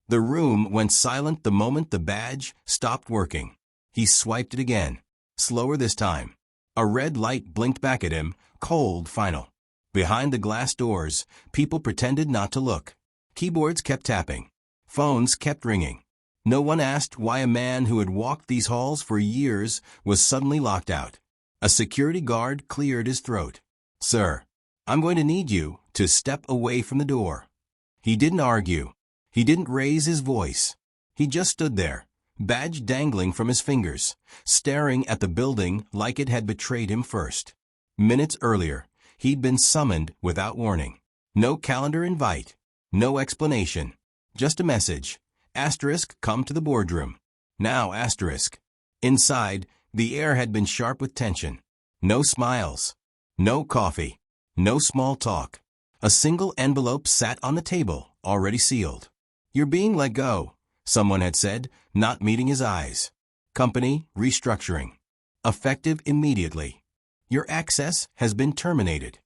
The room went silent the moment the badge stopped working. He swiped it again, slower this time. A red light blinked back at him, cold, final. Behind the glass doors, people pretended not to look. Keyboards kept tapping. Phones kept ringing. No one asked why a man who had walked these halls for years was suddenly locked out. A security guard cleared his throat. "Sir, I'm going to need you to step away from the door." He didn't argue. He didn't raise his voice. He just stood there, badge dangling from his fingers, staring at the building like it had betrayed him first. Minutes earlier, he'd been summoned without warning. No calendar invite. No explanation. Just a message. Asterisk, come to the boardroom. Now asterisk. Inside, the air had been sharp with tension. No smiles. No coffee. No small talk. A single envelope sat on the table, already sealed. "You're being let go," someone had said, not meeting his eyes. "Company restructuring. Effective immediately. Your access has been terminated."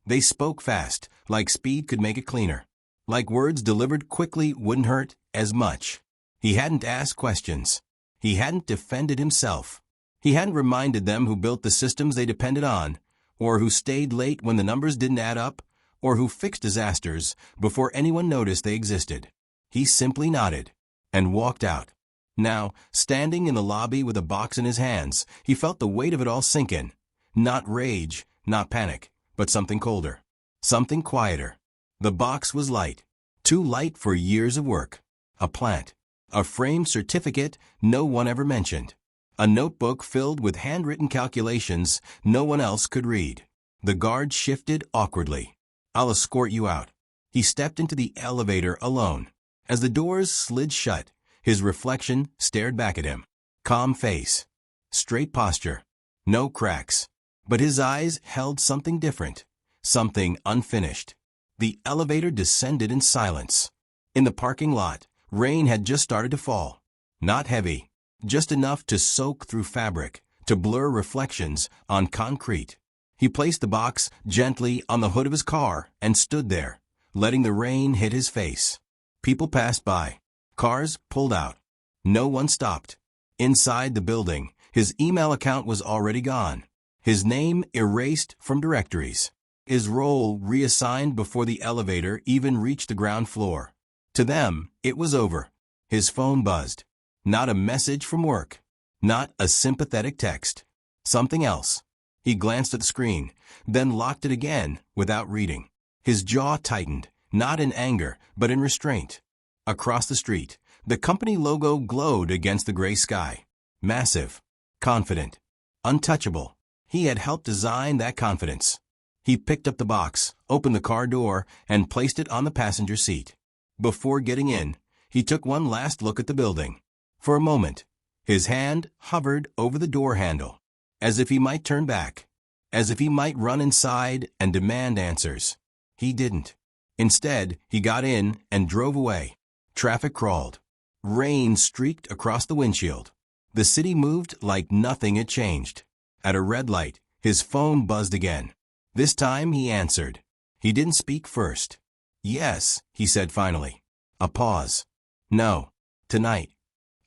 They spoke fast, like speed could make it cleaner. Like words delivered quickly wouldn't hurt as much. He hadn't asked questions. He hadn't defended himself. He hadn't reminded them who built the systems they depended on, or who stayed late when the numbers didn't add up, or who fixed disasters before anyone noticed they existed. He simply nodded and walked out. Now, standing in the lobby with a box in his hands, he felt the weight of it all sink in. Not rage, not panic, but something colder. Something quieter. The box was light. Too light for years of work. A plant. A framed certificate no one ever mentioned. A notebook filled with handwritten calculations no one else could read. The guard shifted awkwardly. "I'll escort you out." He stepped into the elevator alone. As the doors slid shut, his reflection stared back at him. Calm face. Straight posture. No cracks. But his eyes held something different. Something unfinished. The elevator descended in silence. In the parking lot, rain had just started to fall. Not heavy. Just enough to soak through fabric, to blur reflections on concrete. He placed the box gently on the hood of his car and stood there, letting the rain hit his face. People passed by. Cars pulled out. No one stopped. Inside the building, his email account was already gone. His name erased from directories. His role reassigned before the elevator even reached the ground floor. To them, it was over. His phone buzzed. Not a message from work. Not a sympathetic text. Something else. He glanced at the screen, then locked it again without reading. His jaw tightened, not in anger, but in restraint. Across the street, the company logo glowed against the gray sky. Massive. Confident. Untouchable. He had helped design that confidence. He picked up the box, opened the car door, and placed it on the passenger seat. Before getting in, he took one last look at the building. For a moment, his hand hovered over the door handle, as if he might turn back, as if he might run inside and demand answers. He didn't. Instead, he got in and drove away. Traffic crawled. Rain streaked across the windshield. The city moved like nothing had changed. At a red light, his phone buzzed again. This time he answered. He didn't speak first. "Yes," he said finally. A pause. "No. Tonight."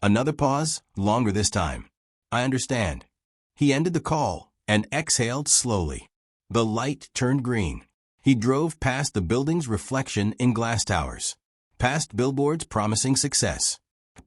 Another pause, longer this time. "I understand." He ended the call and exhaled slowly. The light turned green. He drove past the building's reflection in glass towers, past billboards promising success,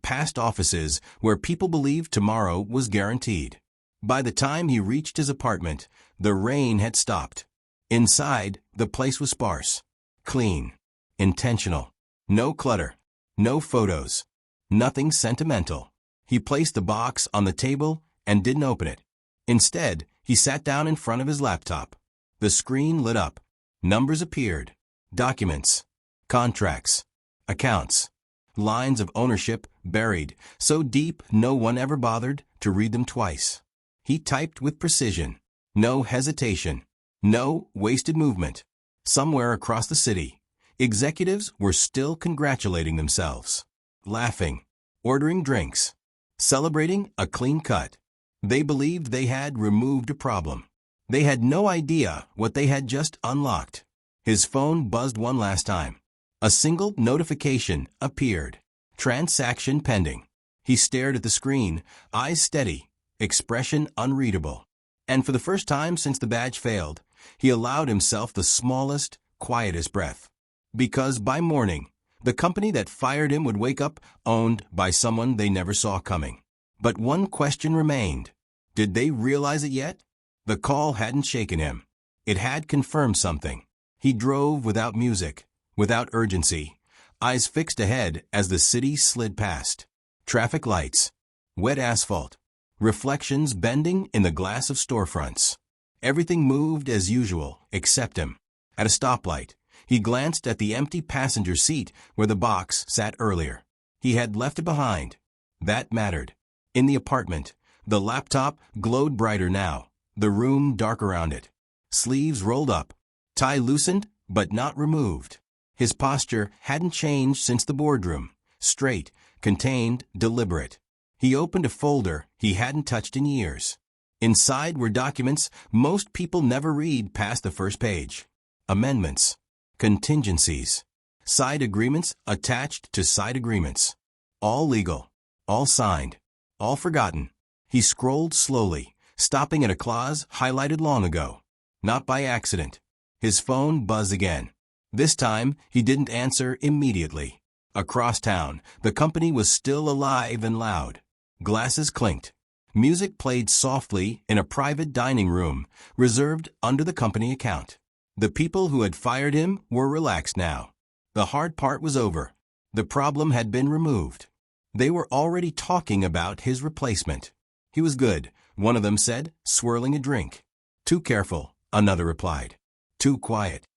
past offices where people believed tomorrow was guaranteed. By the time he reached his apartment, the rain had stopped. Inside, the place was sparse, clean, intentional. No clutter, no photos, nothing sentimental. He placed the box on the table and didn't open it. Instead, he sat down in front of his laptop. The screen lit up. Numbers appeared. Documents, contracts, accounts, lines of ownership buried so deep no one ever bothered to read them twice. He typed with precision. No hesitation. No wasted movement. Somewhere across the city, executives were still congratulating themselves, laughing, ordering drinks, celebrating a clean cut. They believed they had removed a problem. They had no idea what they had just unlocked. His phone buzzed one last time. A single notification appeared. Transaction pending. He stared at the screen, eyes steady, expression unreadable. And for the first time since the badge failed, he allowed himself the smallest, quietest breath. Because by morning, the company that fired him would wake up owned by someone they never saw coming. But one question remained. Did they realize it yet? The call hadn't shaken him. It had confirmed something. He drove without music, without urgency, eyes fixed ahead as the city slid past. Traffic lights, wet asphalt, reflections bending in the glass of storefronts. Everything moved as usual, except him. At a stoplight, he glanced at the empty passenger seat where the box sat earlier. He had left it behind. That mattered. In the apartment, the laptop glowed brighter now, the room dark around it. Sleeves rolled up, tie loosened but not removed. His posture hadn't changed since the boardroom. Straight, contained, deliberate. He opened a folder he hadn't touched in years. Inside were documents most people never read past the first page. Amendments. Contingencies. Side agreements attached to side agreements. All legal. All signed. All forgotten. He scrolled slowly, stopping at a clause highlighted long ago. Not by accident. His phone buzzed again. This time, he didn't answer immediately. Across town, the company was still alive and loud. Glasses clinked. Music played softly in a private dining room, reserved under the company account. The people who had fired him were relaxed now. The hard part was over. The problem had been removed. They were already talking about his replacement. He was good, one of them said, swirling a drink. Too careful, another replied. Too quiet.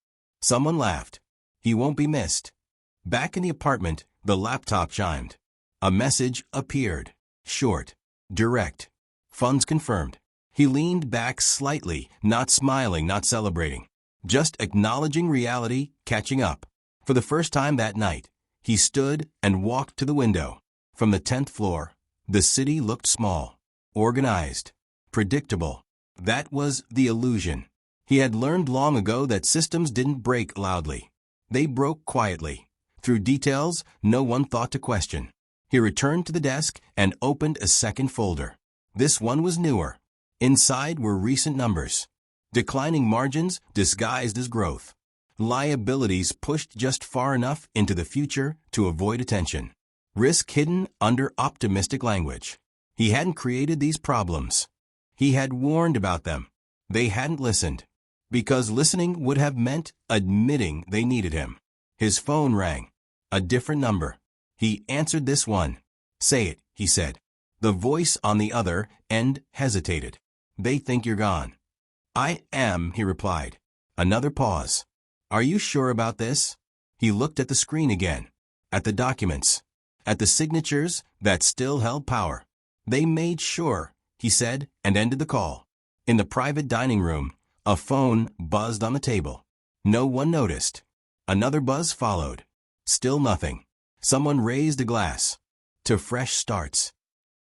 Someone laughed. He won't be missed. Back in the apartment, the laptop chimed. A message appeared. Short. Direct. Funds confirmed. He leaned back slightly, not smiling, not celebrating. Just acknowledging reality, catching up. For the first time that night, he stood and walked to the window. From the 10th floor, the city looked small, organized, predictable. That was the illusion. He had learned long ago that systems didn't break loudly. They broke quietly, through details no one thought to question. He returned to the desk and opened a second folder. This one was newer. Inside were recent numbers. Declining margins disguised as growth. Liabilities pushed just far enough into the future to avoid attention. Risk hidden under optimistic language. He hadn't created these problems. He had warned about them. They hadn't listened. Because listening would have meant admitting they needed him. His phone rang. A different number. He answered this one. Say it, he said. The voice on the other end hesitated. They think you're gone. I am, he replied. Another pause. Are you sure about this? He looked at the screen again. At the documents. At the signatures that still held power. They made sure, he said, and ended the call. In the private dining room, a phone buzzed on the table. No one noticed. Another buzz followed. Still nothing. Someone raised a glass. To fresh starts.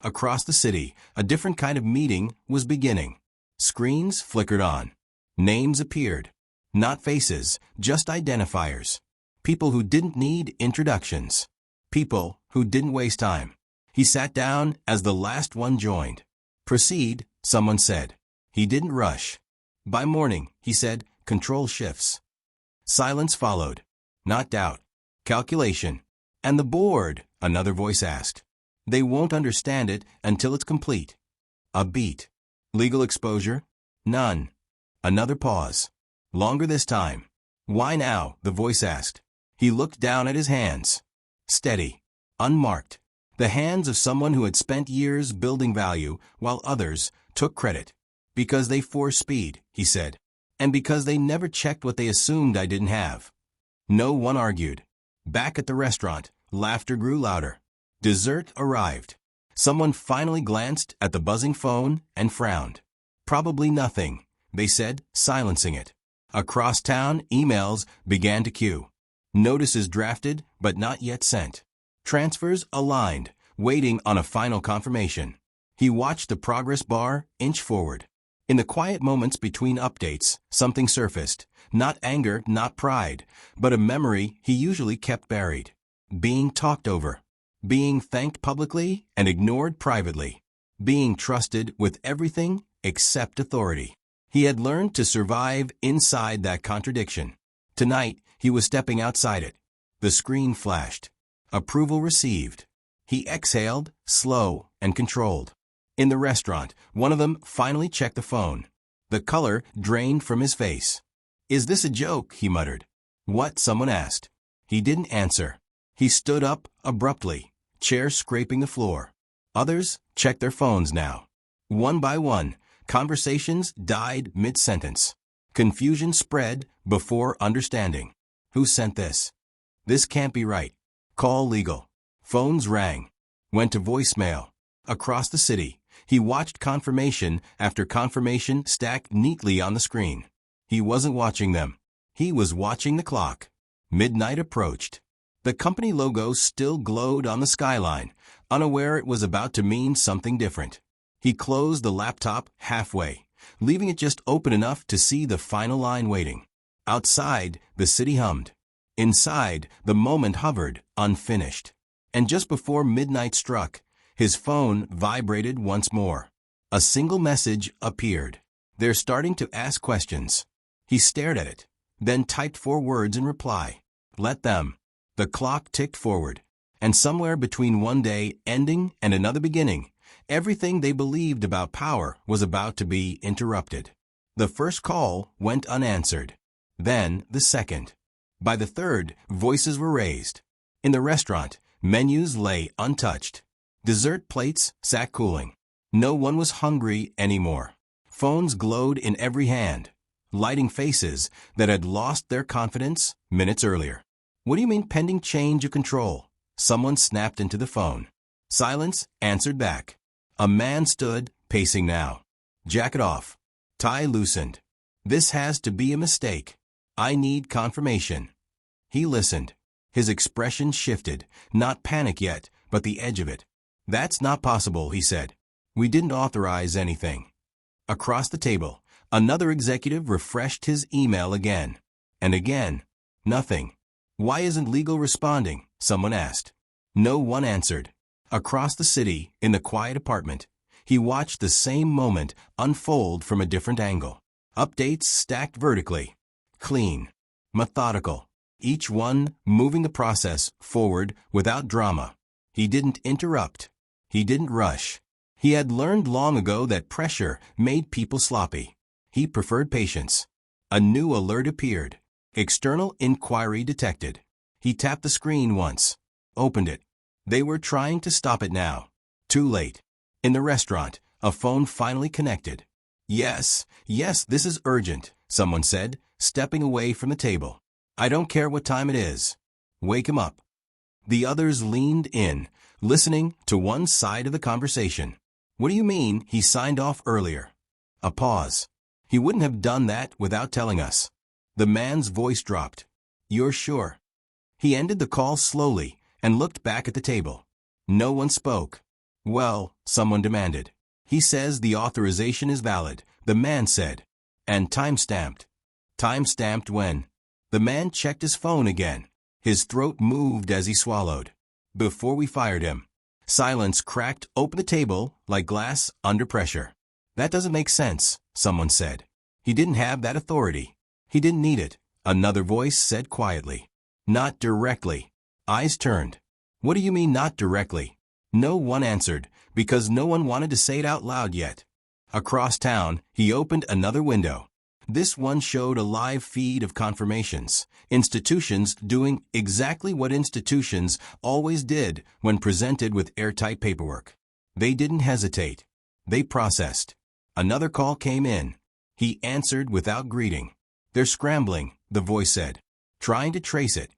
Across the city, a different kind of meeting was beginning. Screens flickered on. Names appeared. Not faces, just identifiers. People who didn't need introductions. People who didn't waste time. He sat down as the last one joined. Proceed, someone said. He didn't rush. By morning, he said, control shifts. Silence followed. Not doubt. Calculation. And the board, another voice asked. They won't understand it until it's complete. A beat. Legal exposure? None. Another pause. Longer this time. Why now? The voice asked. He looked down at his hands. Steady. Unmarked. The hands of someone who had spent years building value while others took credit. Because they forced speed, he said. And because they never checked what they assumed I didn't have. No one argued. Back at the restaurant, laughter grew louder. Dessert arrived. Someone finally glanced at the buzzing phone and frowned. Probably nothing, they said, silencing it. Across town, emails began to queue. Notices drafted, but not yet sent. Transfers aligned, waiting on a final confirmation. He watched the progress bar inch forward. In the quiet moments between updates, something surfaced. Not anger, not pride, but a memory he usually kept buried. Being talked over. being thanked publicly and ignored privately, being trusted with everything except authority. He had learned to survive inside that contradiction. Tonight, he was stepping outside it. The screen flashed. Approval received. He exhaled, slow and controlled. In the restaurant, one of them finally checked the phone. The color drained from his face. "Is this a joke?" he muttered. "What?" someone asked. He didn't answer. He stood up abruptly, chair scraping the floor. Others checked their phones now. One by one, conversations died mid-sentence. Confusion spread before understanding. Who sent this? This can't be right. Call legal. Phones rang. Went to voicemail. Across the city, he watched confirmation after confirmation stacked neatly on the screen. He wasn't watching them. He was watching the clock. Midnight approached. The company logo still glowed on the skyline, unaware it was about to mean something different. He closed the laptop halfway, leaving it just open enough to see the final line waiting. Outside, the city hummed. Inside, the moment hovered, unfinished. And just before midnight struck, his phone vibrated once more. A single message appeared. "They're starting to ask questions." He stared at it, then typed 4 words in reply. "Let them." The clock ticked forward, and somewhere between one day ending and another beginning, everything they believed about power was about to be interrupted. The first call went unanswered. Then the second. By the third, voices were raised. In the restaurant, menus lay untouched. Dessert plates sat cooling. No one was hungry anymore. Phones glowed in every hand, lighting faces that had lost their confidence minutes earlier. "What do you mean pending change of control?" Someone snapped into the phone. Silence answered back. A man stood, pacing now. Jacket off. Tie loosened. "This has to be a mistake. I need confirmation." He listened. His expression shifted, not panic yet, but the edge of it. "That's not possible," he said. "We didn't authorize anything." Across the table, another executive refreshed his email again. And again. Nothing. "Why isn't legal responding?" someone asked. No one answered. Across the city, in the quiet apartment, he watched the same moment unfold from a different angle. Updates stacked vertically. Clean. Methodical. Each one moving the process forward without drama. He didn't interrupt. He didn't rush. He had learned long ago that pressure made people sloppy. He preferred patience. A new alert appeared. External inquiry detected. He tapped the screen once. Opened it. They were trying to stop it now. Too late. In the restaurant, a phone finally connected. Yes, this is urgent," someone said, stepping away from the table. "I don't care what time it is. Wake him up." The others leaned in, listening to one side of the conversation. "What do you mean he signed off earlier?" A pause. "He wouldn't have done that without telling us." The man's voice dropped. "You're sure?" He ended the call slowly and looked back at the table. No one spoke. "Well," someone demanded. "He says the authorization is valid," the man said. "And time-stamped." "Time-stamped when?" The man checked his phone again. His throat moved as he swallowed. "Before we fired him." Silence cracked open the table like glass under pressure. "That doesn't make sense," someone said. "He didn't have that authority. He didn't need it," another voice said quietly. "Not directly." Eyes turned. "What do you mean not directly?" No one answered, because no one wanted to say it out loud yet. Across town, he opened another window. This one showed a live feed of confirmations, institutions doing exactly what institutions always did when presented with airtight paperwork. They didn't hesitate. They processed. Another call came in. He answered without greeting. "They're scrambling," the voice said. "Trying to trace it."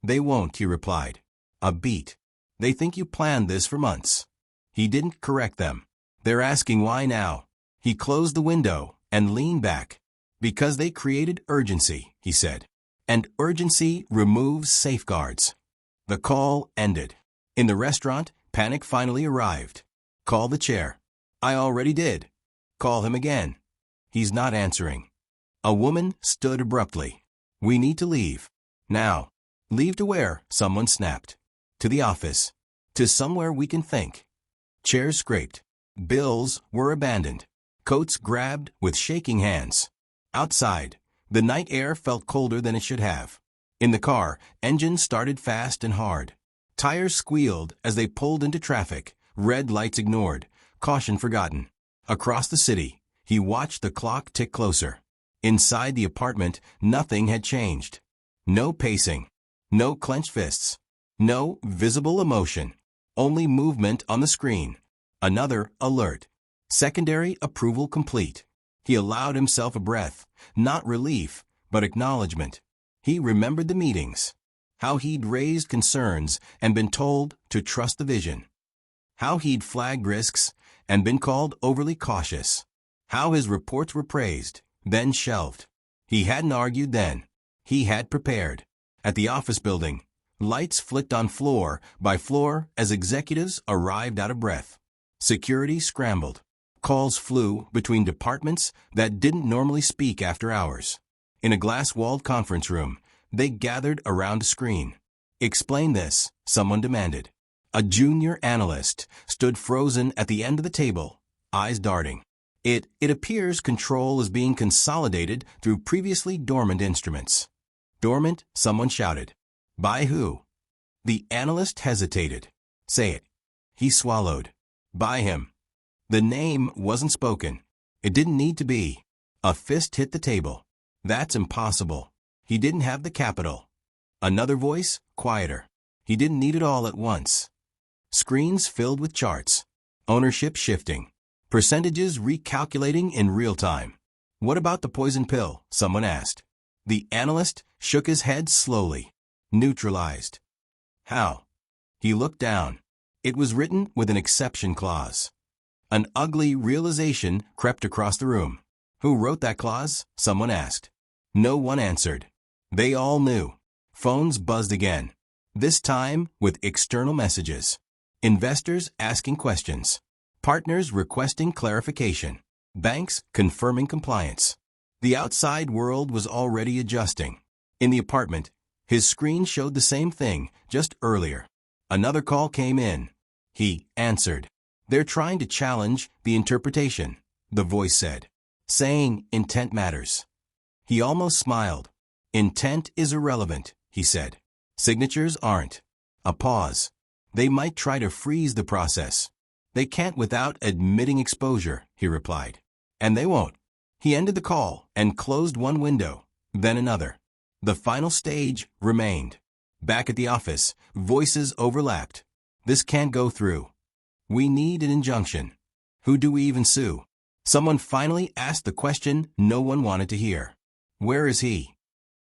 "They won't," he replied. A beat. "They think you planned this for months." He didn't correct them. "They're asking why now." He closed the window and leaned back. "Because they created urgency," he said. "And urgency removes safeguards." The call ended. In the restaurant, panic finally arrived. "Call the chair." "I already did." "Call him again." "He's not answering." A woman stood abruptly. "We need to leave. Now." "Leave to where?" someone snapped. "To the office." To somewhere we can think. Chairs scraped. Bills were abandoned. Coats grabbed with shaking hands. Outside, the night air felt colder than it should have. In the car, engines started fast and hard. Tires squealed as they pulled into traffic, red lights ignored, caution forgotten. Across the city, he watched the clock tick closer. Inside the apartment, nothing had changed. No pacing. No clenched fists. No visible emotion. Only movement on the screen. Another alert. Secondary approval complete. He allowed himself a breath, not relief, but acknowledgement. He remembered the meetings. How he'd raised concerns and been told to trust the vision. How he'd flagged risks and been called overly cautious. How his reports were praised, then shelved. He hadn't argued then. He had prepared. At the office building, lights flicked on floor by floor as executives arrived out of breath. Security scrambled. Calls flew between departments that didn't normally speak after hours. In a glass-walled conference room, they gathered around a screen. "Explain this," someone demanded. A junior analyst stood frozen at the end of the table, eyes darting. It appears control is being consolidated through previously dormant instruments." "Dormant?" someone shouted. "By who?" The analyst hesitated. "Say it." He swallowed. "By him." The name wasn't spoken. It didn't need to be. A fist hit the table. "That's impossible. He didn't have the capital." Another voice, quieter. "He didn't need it all at once." Screens filled with charts. Ownership shifting. Percentages recalculating in real time. "What about the poison pill?" someone asked. The analyst shook his head slowly. "Neutralized." "How?" He looked down. It was written with an exception clause. An ugly realization crept across the room. "Who wrote that clause?" someone asked. No one answered. They all knew. Phones buzzed again. This time with external messages. Investors asking questions. Partners requesting clarification. Banks confirming compliance. The outside world was already adjusting. In the apartment, his screen showed the same thing, just earlier. Another call came in. He answered. "They're trying to challenge the interpretation," the voice said, saying intent matters. He almost smiled. "Intent is irrelevant," he said. "Signatures aren't." A pause. "They might try to freeze the process." "They can't without admitting exposure," he replied. "And they won't." He ended the call and closed one window, then another. The final stage remained. Back at the office, voices overlapped. "This can't go through. We need an injunction. Who do we even sue?" Someone finally asked the question no one wanted to hear. "Where is he?"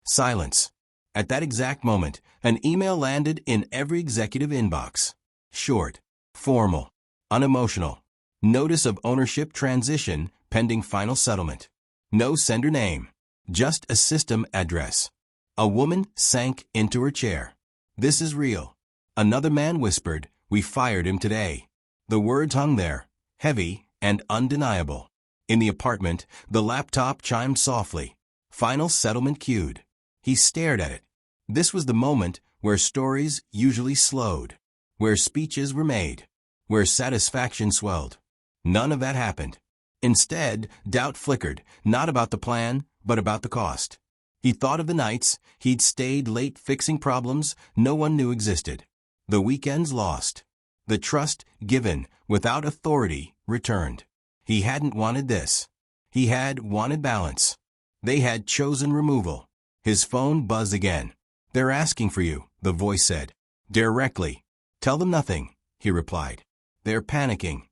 Silence. At that exact moment, an email landed in every executive inbox. Short, formal, unemotional. Notice of ownership transition pending final settlement. No sender name. Just a system address. A woman sank into her chair. "This is real." Another man whispered, "We fired him today." The words hung there, heavy and undeniable. In the apartment, the laptop chimed softly. Final settlement queued. He stared at it. This was the moment where stories usually slowed, where speeches were made, where satisfaction swelled. None of that happened. Instead, doubt flickered, not about the plan, but about the cost. He thought of the nights he'd stayed late fixing problems no one knew existed. The weekends lost. The trust given without authority returned. He hadn't wanted this. He had wanted balance. They had chosen removal. His phone buzzed again. "They're asking for you," the voice said. "Directly." "Tell them nothing," he replied. "They're panicking."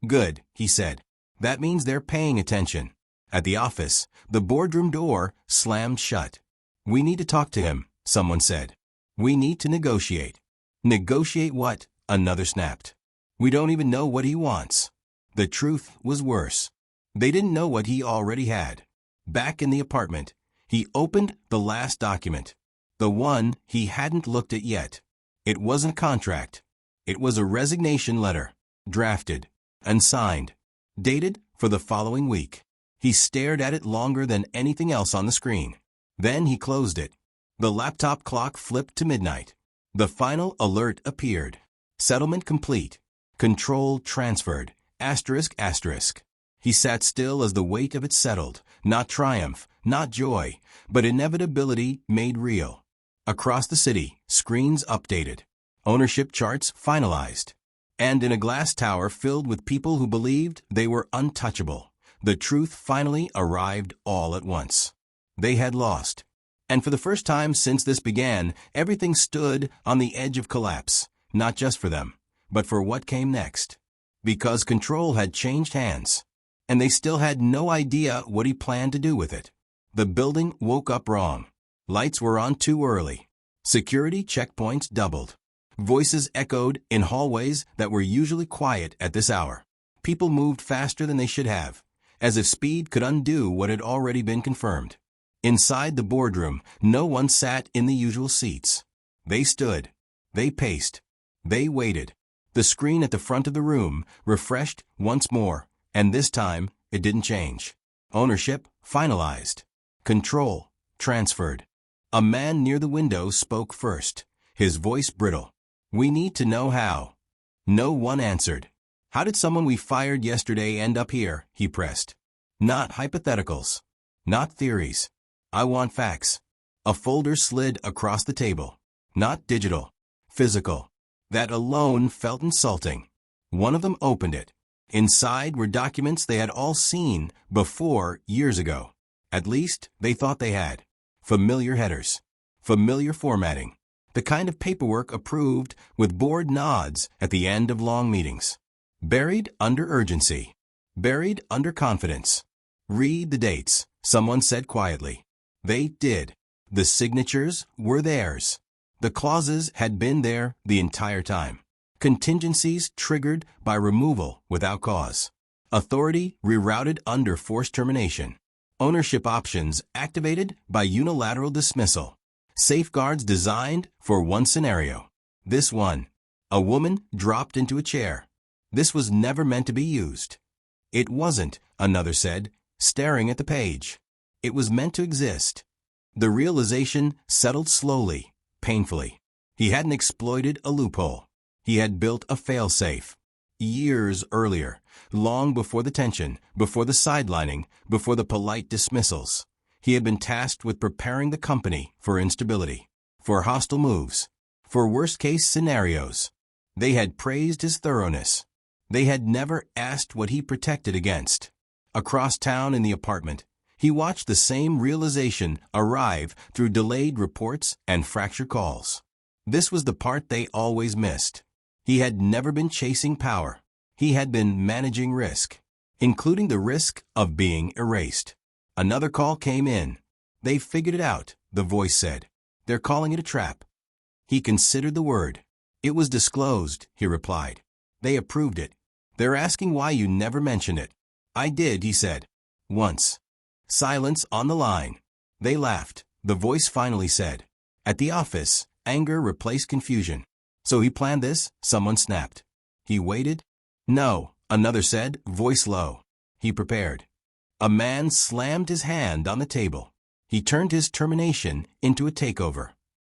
"Good," he said. "That means they're paying attention." At the office, the boardroom door slammed shut. "We need to talk to him," someone said. "We need to negotiate." "Negotiate what?" Another snapped. "We don't even know what he wants." The truth was worse. They didn't know what he already had. Back in the apartment, he opened the last document. The one he hadn't looked at yet. It wasn't a contract. It was a resignation letter, drafted and signed, dated for the following week. He stared at it longer than anything else on the screen. Then he closed it. The laptop clock flipped to midnight. The final alert appeared. Settlement complete. Control transferred. Asterisk, asterisk. He sat still as the weight of it settled. Not triumph, not joy, but inevitability made real. Across the city, screens updated. Ownership charts finalized. And in a glass tower filled with people who believed they were untouchable, the truth finally arrived all at once. They had lost. And for the first time since this began, everything stood on the edge of collapse, not just for them, but for what came next. Because control had changed hands. And they still had no idea what he planned to do with it. The building woke up wrong. Lights were on too early. Security checkpoints doubled. Voices echoed in hallways that were usually quiet at this hour. People moved faster than they should have, as if speed could undo what had already been confirmed. Inside the boardroom, no one sat in the usual seats. They stood. They paced. They waited. The screen at the front of the room refreshed once more, and this time it didn't change. Ownership finalized. Control transferred. A man near the window spoke first, his voice brittle. "We need to know how." No one answered. "How did someone we fired yesterday end up here?" he pressed. "Not hypotheticals. Not theories. I want facts." A folder slid across the table. Not digital. Physical. That alone felt insulting. One of them opened it. Inside were documents they had all seen before years ago. At least, they thought they had. Familiar headers. Familiar formatting. The kind of paperwork approved with bored nods at the end of long meetings. Buried under urgency. Buried under confidence. "Read the dates," someone said quietly. They did. The signatures were theirs. The clauses had been there the entire time. Contingencies triggered by removal without cause. Authority rerouted under forced termination. Ownership options activated by unilateral dismissal. Safeguards designed for one scenario. This one. A woman dropped into a chair. This was never meant to be used. It wasn't, another said, staring at the page. It was meant to exist. The realization settled slowly, painfully. He hadn't exploited a loophole. He had built a failsafe. Years earlier, long before the tension, before the sidelining, before the polite dismissals, he had been tasked with preparing the company for instability, for hostile moves, for worst-case scenarios. They had praised his thoroughness. They had never asked what he protected against. Across town in the apartment, he watched the same realization arrive through delayed reports and fractured calls. This was the part they always missed. He had never been chasing power. He had been managing risk, including the risk of being erased. Another call came in. "They figured it out," the voice said. "They're calling it a trap." He considered the word. "It was disclosed," he replied. "They approved it. They're asking why you never mentioned it." "I did," he said. "Once." Silence on the line. They laughed. The voice finally said. At the office, anger replaced confusion. "So he planned this?" someone snapped. "He waited?" "No," another said, voice low. "He prepared." A man slammed his hand on the table. He turned his termination into a takeover.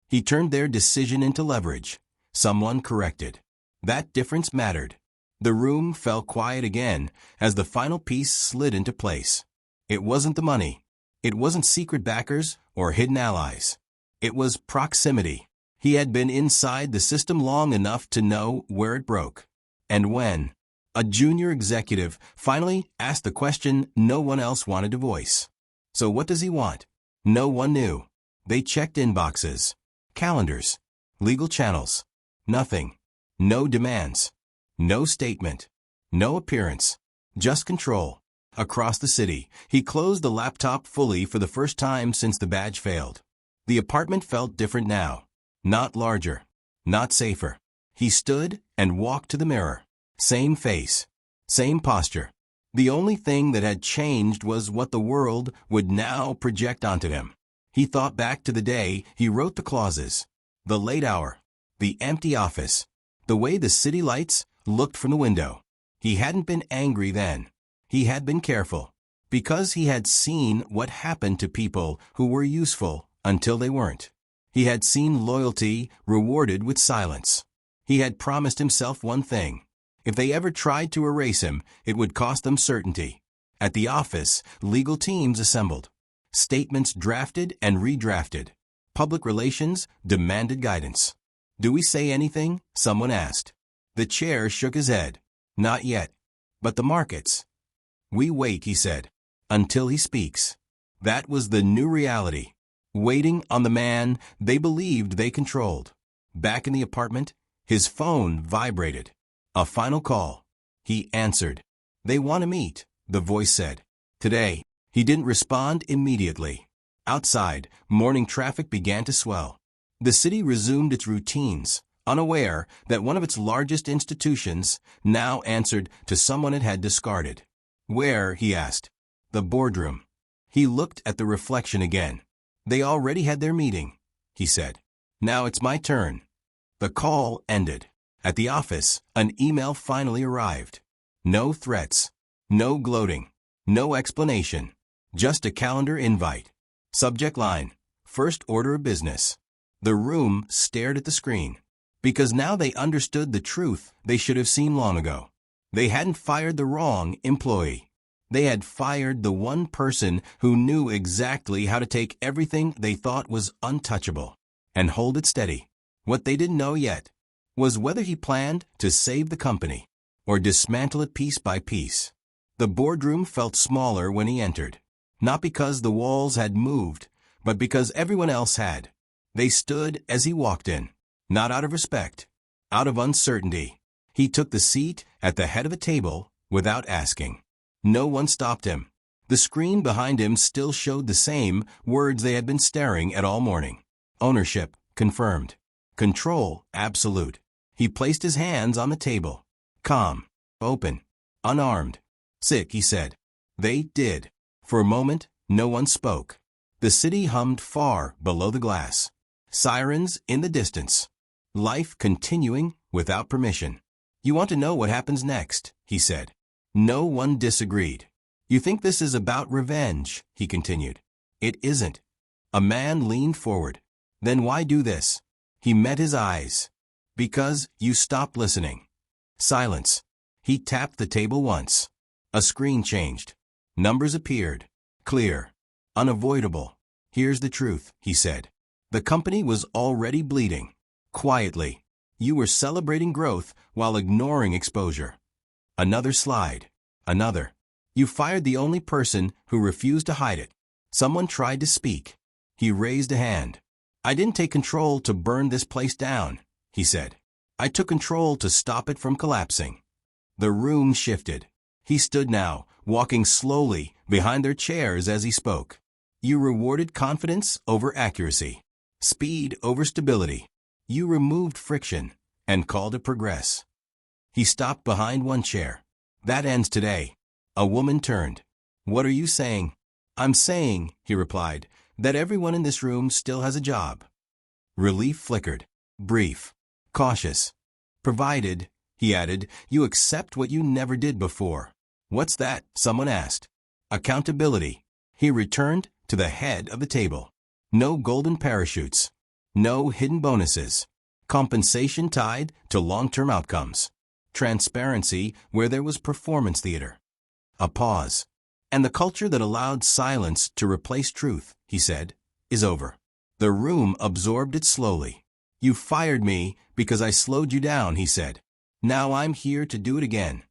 He turned their decision into leverage. Someone corrected. That difference mattered. The room fell quiet again as the final piece slid into place. It wasn't the money. It wasn't secret backers or hidden allies. It was proximity. He had been inside the system long enough to know where it broke. And when a junior executive finally asked the question no one else wanted to voice. So what does he want? No one knew. They checked inboxes, calendars, legal channels. Nothing. No demands. No statement. No appearance. Just control. Across the city, he closed the laptop fully for the first time since the badge failed. The apartment felt different now. Not larger. Not safer. He stood and walked to the mirror. Same face. Same posture. The only thing that had changed was what the world would now project onto him. He thought back to the day he wrote the clauses. The late hour. The empty office. The way the city lights looked from the window. He hadn't been angry then. He had been careful. Because he had seen what happened to people who were useful until they weren't. He had seen loyalty rewarded with silence. He had promised himself one thing. If they ever tried to erase him, it would cost them certainty. At the office, legal teams assembled. Statements drafted and redrafted. Public relations demanded guidance. "Do we say anything?" someone asked. The chair shook his head. "Not yet." "But the markets?" "We wait," he said, "until he speaks." That was the new reality. Waiting on the man they believed they controlled. Back in the apartment, his phone vibrated. A final call. He answered. "They want to meet," the voice said. "Today." He didn't respond immediately. Outside, morning traffic began to swell. The city resumed its routines, unaware that one of its largest institutions now answered to someone it had discarded. "Where?" he asked. "The boardroom." He looked at the reflection again. "They already had their meeting," he said. "Now it's my turn." The call ended. At the office, an email finally arrived. No threats. No gloating. No explanation. Just a calendar invite. Subject line: First order of business. The room stared at the screen. Because now they understood the truth they should have seen long ago. They hadn't fired the wrong employee. They had fired the one person who knew exactly how to take everything they thought was untouchable and hold it steady. What they didn't know yet was whether he planned to save the company or dismantle it piece by piece. The boardroom felt smaller when he entered, not because the walls had moved, but because everyone else had. They stood as he walked in, not out of respect, out of uncertainty. He took the seat at the head of the table without asking. No one stopped him. The screen behind him still showed the same words they had been staring at all morning. Ownership, confirmed. Control, absolute. He placed his hands on the table. Calm, open, unarmed. "Sick," he said. They did. For a moment, no one spoke. The city hummed far below the glass. Sirens in the distance. Life continuing without permission. "You want to know what happens next," he said. No one disagreed. "You think this is about revenge," he continued. "It isn't." A man leaned forward. "Then why do this?" He met his eyes. "Because you stopped listening." Silence. He tapped the table once. A screen changed. Numbers appeared. Clear. Unavoidable. "Here's the truth," he said. The company was already bleeding. Quietly. You were celebrating growth while ignoring exposure. Another slide. Another. You fired the only person who refused to hide it. Someone tried to speak. He raised a hand. "I didn't take control to burn this place down," he said. "I took control to stop it from collapsing." The room shifted. He stood now, walking slowly behind their chairs as he spoke. "You rewarded confidence over accuracy, speed over stability. You removed friction and called it progress." He stopped behind one chair. "That ends today." A woman turned. "What are you saying?" "I'm saying," he replied, "that everyone in this room still has a job." Relief flickered. Brief. Cautious. "Provided," he added, "you accept what you never did before." "What's that?" someone asked. "Accountability." He returned to the head of the table. No golden parachutes. No hidden bonuses. Compensation tied to long-term outcomes. Transparency where there was performance theater. A pause. "And the culture that allowed silence to replace truth," he said, "is over." The room absorbed it slowly. "You fired me because I slowed you down," he said. "Now I'm here to do it again."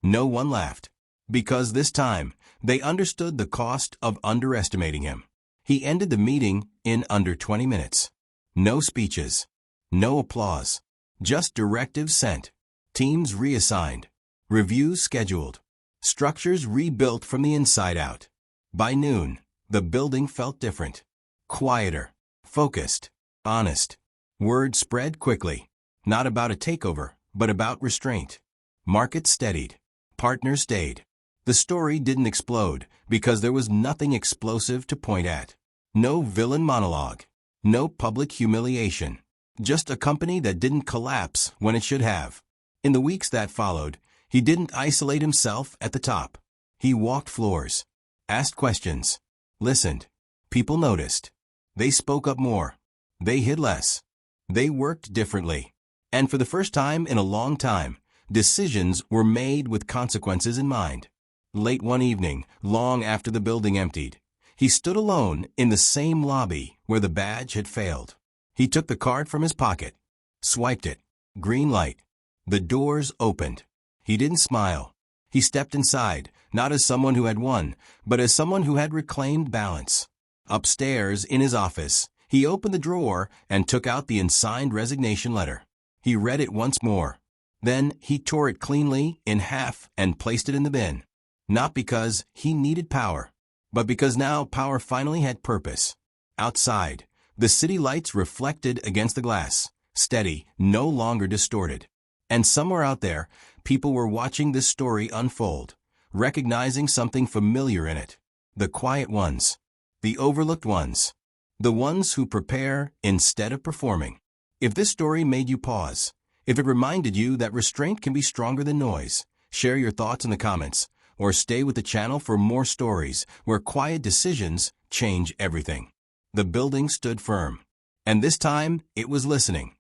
No one laughed. Because this time, they understood the cost of underestimating him. He ended the meeting in under 20 minutes. No speeches. No applause. Just directives sent. Teams reassigned. Reviews scheduled. Structures rebuilt from the inside out. By noon, the building felt different. Quieter. Focused. Honest. Word spread quickly. Not about a takeover, but about restraint. Market steadied. Partners stayed. The story didn't explode because there was nothing explosive to point at. No villain monologue. No public humiliation. Just a company that didn't collapse when it should have. In the weeks that followed, he didn't isolate himself at the top. He walked floors. Asked questions. Listened. People noticed. They spoke up more. They hid less. They worked differently. And for the first time in a long time, decisions were made with consequences in mind. Late one evening, long after the building emptied, he stood alone in the same lobby where the badge had failed. He took the card from his pocket, swiped it. Green light. The doors opened. He didn't smile. He stepped inside, not as someone who had won, but as someone who had reclaimed balance. Upstairs, in his office, he opened the drawer and took out the unsigned resignation letter. He read it once more. Then he tore it cleanly in half and placed it in the bin. Not because he needed power, but because now power finally had purpose. Outside, the city lights reflected against the glass, steady, no longer distorted. And somewhere out there, people were watching this story unfold, recognizing something familiar in it. The quiet ones. The overlooked ones. The ones who prepare instead of performing. If this story made you pause, if it reminded you that restraint can be stronger than noise, share your thoughts in the comments, or stay with the channel for more stories where quiet decisions change everything. The building stood firm. And this time, it was listening.